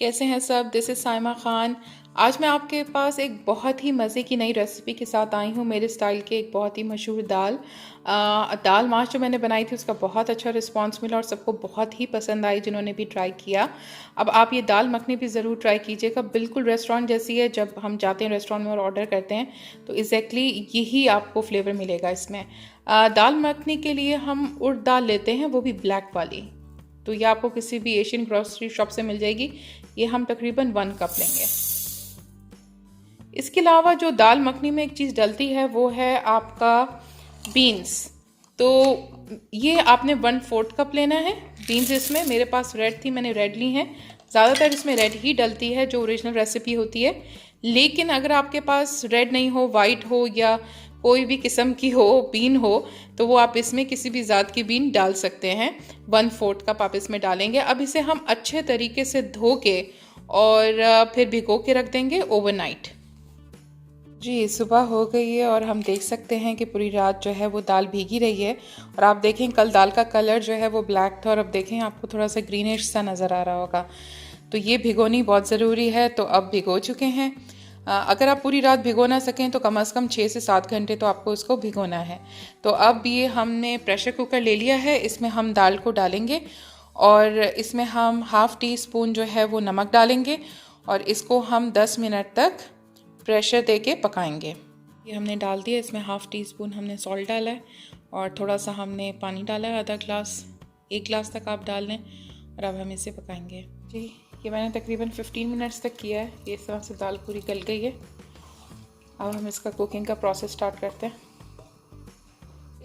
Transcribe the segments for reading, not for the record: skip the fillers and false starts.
कैसे हैं सब। This is Saima Khan. आज मैं आपके पास एक बहुत ही मज़े की नई रेसिपी के साथ आई हूँ। मेरे स्टाइल के एक बहुत ही मशहूर दाल माश जो मैंने बनाई थी उसका बहुत अच्छा रिस्पांस मिला और सबको बहुत ही पसंद आई जिन्होंने भी ट्राई किया। अब आप ये दाल मखनी भी ज़रूर ट्राई कीजिएगा। बिल्कुल रेस्टोरेंट जैसी है। जब हम जाते हैं रेस्टोरेंट में और ऑर्डर करते हैं तो एग्जैक्टली यही आपको फ्लेवर मिलेगा इसमें। दाल मखनी के लिए हम उड़द दाल लेते हैं, वो भी ब्लैक वाली। तो ये आपको किसी भी एशियन ग्रोसरी शॉप से मिल जाएगी। ये हम तकरीबन 1 कप लेंगे। इसके अलावा जो दाल मखनी में एक चीज़ डलती है वो है आपका बीन्स। तो ये आपने 1/4 कप लेना है बीन्स। इसमें मेरे पास रेड थी, मैंने रेड ली हैं। ज़्यादातर इसमें रेड ही डलती है जो ओरिजिनल रेसिपी होती है, लेकिन अगर आपके पास रेड नहीं हो, वाइट हो या कोई भी किस्म की हो बीन हो तो वो आप इसमें किसी भी ज़ात की बीन डाल सकते हैं। 1/4 कप आप इसमें डालेंगे। अब इसे हम अच्छे तरीके से धो के और फिर भिगो के रख देंगे ओवरनाइट। जी सुबह हो गई है और हम देख सकते हैं कि पूरी रात जो है वो दाल भीगी रही है। और आप देखें कल दाल का कलर जो है वो ब्लैक था और अब देखें आपको थोड़ा सा ग्रीनिश सा नज़र आ रहा होगा। तो ये भिगोनी बहुत ज़रूरी है। तो अब भिगो चुके हैं। अगर आप पूरी रात भिगो ना सकें तो कम से कम 6 से 7 घंटे तो आपको इसको भिगोना है। तो अब ये हमने प्रेशर कुकर ले लिया है, इसमें हम दाल को डालेंगे और इसमें हम 1/2 टीस्पून जो है वो नमक डालेंगे और इसको हम 10 मिनट तक प्रेशर दे के पकाएंगे। ये हमने डाल दिया। इसमें 1/2 टीस्पून हमने सॉल्ट डाला है और थोड़ा सा हमने पानी डाला है, आधा ग्लास, 1 गिलास तक आप डाल लें। और अब हम इसे पकाएंगे। जी ये मैंने तकरीबन 15 मिनट्स तक किया है। ये इस तरह से दाल पूरी गल गई है। अब हम इसका कुकिंग का प्रोसेस स्टार्ट करते हैं।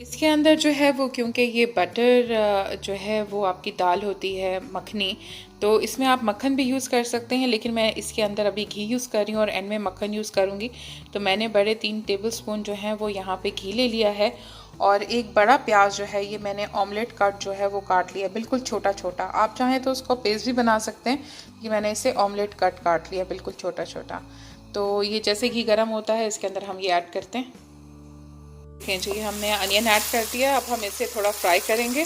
इसके अंदर जो है वो, क्योंकि ये बटर जो है वो आपकी दाल होती है मखनी, तो इसमें आप मक्खन भी यूज़ कर सकते हैं, लेकिन मैं इसके अंदर अभी घी यूज़ कर रही हूँ और एंड में मक्खन यूज़ करूँगी। तो मैंने बड़े 3 टेबलस्पून जो है वो यहाँ पे घी ले लिया है और एक बड़ा प्याज जो है ये मैंने ऑमलेट कट जो है वो काट लिया, बिल्कुल छोटा छोटा। आप चाहें तो उसको पेस्ट भी बना सकते हैं, कि मैंने इसे ऑमलेट कट काट लिया बिल्कुल छोटा छोटा। तो ये जैसे घी गर्म होता है इसके अंदर हम ये ऐड करते हैं। देखें जी हमने अनियन ऐड कर दिया। अब हम इसे थोड़ा फ्राई करेंगे।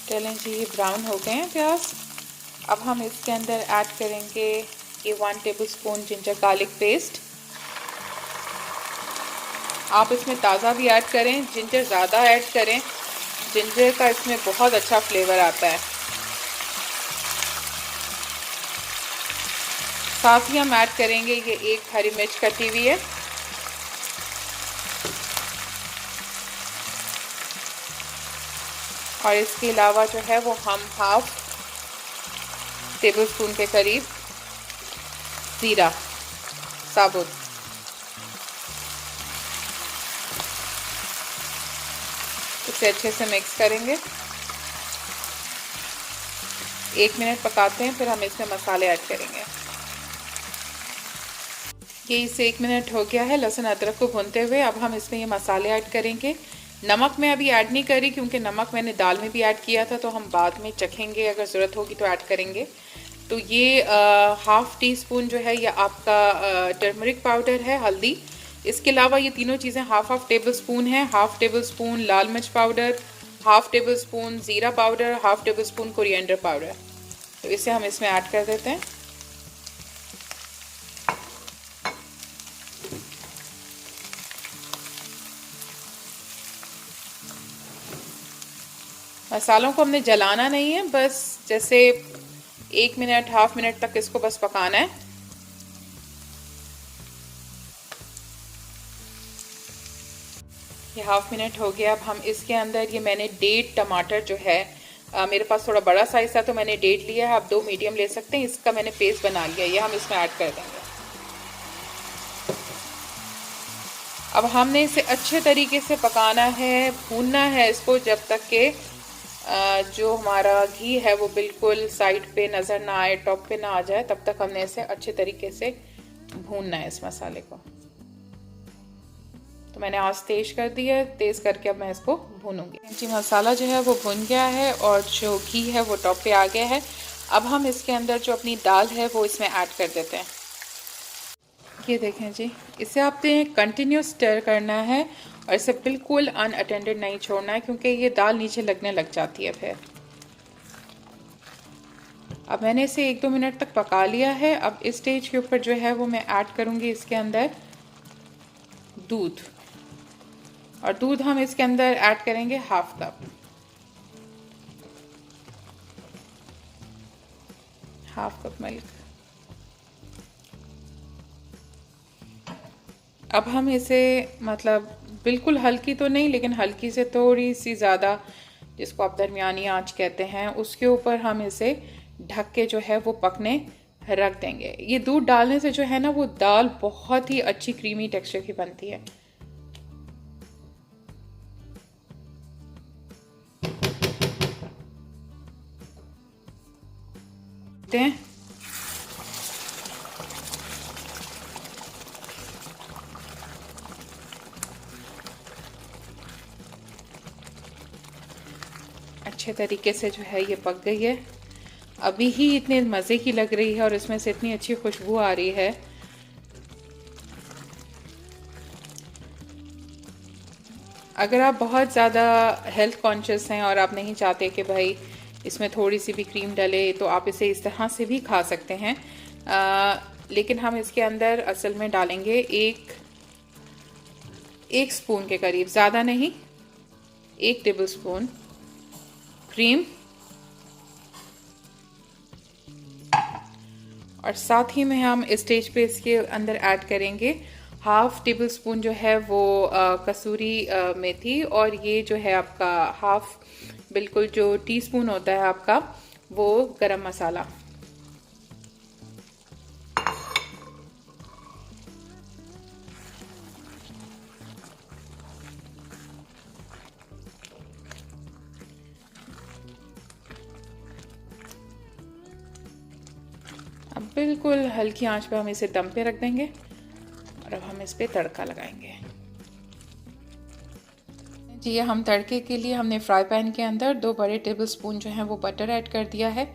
चलें जी ये ब्राउन हो गए हैं प्याज। अब हम इसके अंदर ऐड करेंगे ये 1 टेबलस्पून जिंजर गार्लिक पेस्ट। आप इसमें ताज़ा भी ऐड करें, जिंजर ज़्यादा ऐड करें, जिंजर का इसमें बहुत अच्छा फ्लेवर आता है। साथ ही हम ऐड करेंगे ये 1 हरी मिर्च कटी हुई है और इसके अलावा जो है वो हम 1/2 टेबलस्पून के करीब ज़ीरा साबुत, इसे अच्छे से मिक्स करेंगे। 1 मिनट पकाते हैं, फिर हम इसमें मसाले ऐड करेंगे। ये इसे 1 मिनट हो गया है लहसुन अदरक को भूनते हुए। अब हम इसमें ये मसाले ऐड करेंगे। नमक मैं अभी ऐड नहीं करी क्योंकि नमक मैंने दाल में भी ऐड किया था, तो हम बाद में चखेंगे, अगर ज़रूरत होगी तो ऐड करेंगे। तो ये 1/2 टीस्पून जो है ये आपका टर्मरिक पाउडर है, हल्दी। इसके अलावा ये तीनों चीज़ें 1/2 टेबलस्पून है। 1/2 टेबलस्पून लाल मिर्च पाउडर, 1/2 टेबलस्पून ज़ीरा पाउडर, 1/2 टेबलस्पून कोरिएंडर पाउडर। तो इसे हम इसमें ऐड कर देते हैं। मसालों को हमने जलाना नहीं है, बस जैसे 1 मिनट 1/2 मिनट तक इसको बस पकाना है। ये 1/2 मिनट हो गया। अब हम इसके अंदर ये मैंने 1.5 टमाटर जो है, मेरे पास थोड़ा बड़ा साइज था तो मैंने 1.5 लिया है, आप 2 मीडियम ले सकते हैं। इसका मैंने पेस्ट बना लिया, ये हम इसमें ऐड कर देंगे। अब हमने इसे अच्छे तरीके से पकाना है, भूनना है इसको जब तक कि जो हमारा घी है वो बिल्कुल साइड पे नज़र ना आए, टॉप पे ना आ जाए। तब तक हमने इसे अच्छे तरीके से भूनना है इस मसाले को। तो मैंने आंच तेज कर दी है, तेज़ करके अब मैं इसको भूनूंगी। जी मसाला जो है वो भुन गया है और जो घी है वो टॉप पे आ गया है। अब हम इसके अंदर जो अपनी दाल है वो इसमें ऐड कर देते हैं। ये देखें जी, इसे आपने कंटिन्यूस स्टर करना है और इसे बिल्कुल अनअटेंडेड नहीं छोड़ना है, क्योंकि ये दाल नीचे लगने लग जाती है फिर। अब मैंने इसे 1-2 मिनट तक पका लिया है। अब इस स्टेज के ऊपर जो है वो मैं ऐड करूँगी इसके अंदर दूध, और दूध हम इसके अंदर ऐड करेंगे 1/2 कप। 1/2 cup milk. अब हम इसे मतलब बिल्कुल हल्की तो नहीं, लेकिन हल्की से थोड़ी सी ज़्यादा, जिसको आप दरमियानी आंच कहते हैं, उसके ऊपर हम इसे ढक के जो है वो पकने रख देंगे। ये दूध डालने से जो है ना वो दाल बहुत ही अच्छी क्रीमी टेक्सचर की बनती है। अच्छे तरीके से जो है ये पक गई है। अभी ही इतने मज़े की लग रही है और इसमें से इतनी अच्छी खुशबू आ रही है। अगर आप बहुत ज़्यादा हेल्थ कॉन्शियस हैं और आप नहीं चाहते कि भाई इसमें थोड़ी सी भी क्रीम डले, तो आप इसे इस तरह से भी खा सकते हैं। लेकिन हम इसके अंदर असल में डालेंगे एक स्पून के करीब, ज़्यादा नहीं, 1 टेबल स्पून क्रीम, और साथ ही में हम इस स्टेज पे इसके अंदर ऐड करेंगे 1/2 टेबल स्पून जो है वो कसूरी मेथी, और ये जो है आपका 1/2 बिल्कुल जो टीस्पून होता है आपका वो गरम मसाला। अब बिल्कुल हल्की आंच पे हम इसे दम पे रख देंगे और अब हम इस पे तड़का लगाएंगे। जी, ये हम तड़के के लिए हमने फ्राई पैन के अंदर 2 बड़े टेबल स्पून जो हैं वो बटर ऐड कर दिया है।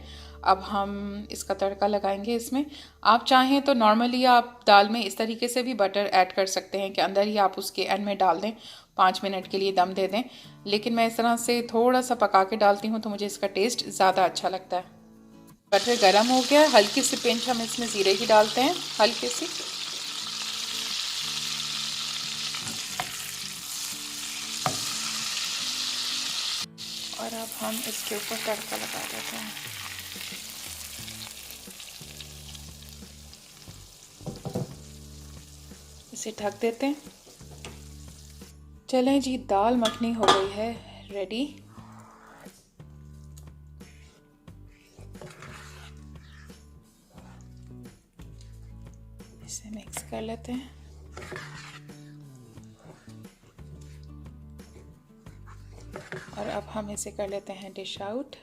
अब हम इसका तड़का लगाएंगे इसमें। आप चाहें तो नॉर्मली आप दाल में इस तरीके से भी बटर ऐड कर सकते हैं कि अंदर ही आप उसके एंड में डाल दें, 5 मिनट के लिए दम दे दें, लेकिन मैं इस तरह से थोड़ा सा पका के डालती हूँ तो मुझे इसका टेस्ट ज़्यादा अच्छा लगता है। बटर गरम हो गया, हल्की सी पिंच हम इसमें ज़ीरे की डालते हैं, हल्की सी। और अब हम इसके ऊपर तड़का लगा देते हैं। इसे ढक देते हैं। चलें जी, दाल मखनी हो गई है रेडी। इसे मिक्स कर लेते हैं। और अब हम इसे कर लेते हैं डिश आउट।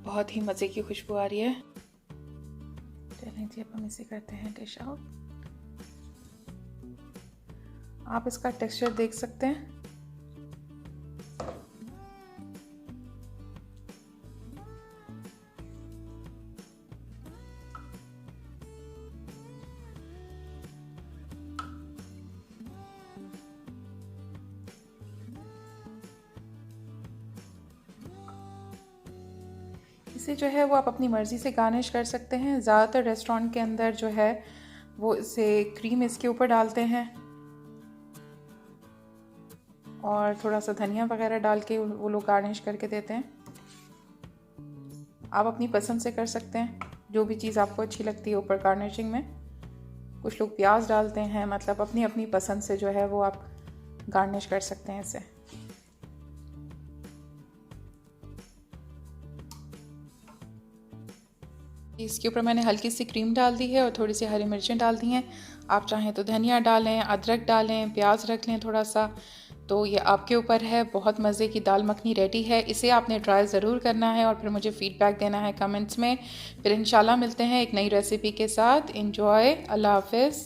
बहुत ही मज़े की खुशबू आ रही है। चलें जी, अब हम इसे करते हैं डिश आउट। आप इसका टेक्सचर देख सकते हैं। इसे जो है वो आप अपनी मर्ज़ी से गार्निश कर सकते हैं। ज़्यादातर रेस्टोरेंट के अंदर जो है वो इसे क्रीम इसके ऊपर डालते हैं और थोड़ा सा धनिया वगैरह डाल के वो लोग गार्निश करके देते हैं। आप अपनी पसंद से कर सकते हैं, जो भी चीज़ आपको अच्छी लगती है ऊपर गार्निशिंग में। कुछ लोग प्याज डालते हैं, मतलब अपनी अपनी पसंद से जो है वो आप गार्निश कर सकते हैं इसे। इसके ऊपर मैंने हल्की सी क्रीम डाल दी है और थोड़ी सी हरी मिर्चें डाल दी हैं। आप चाहें तो धनिया डालें, अदरक डालें, प्याज रख लें थोड़ा सा, तो ये आपके ऊपर है। बहुत मज़े की दाल मखनी रेडी है। इसे आपने ट्राई ज़रूर करना है और फिर मुझे फ़ीडबैक देना है कमेंट्स में। फिर इंशाल्लाह मिलते हैं एक नई रेसिपी के साथ। एंजॉय। अल्लाह हाफ़िज़।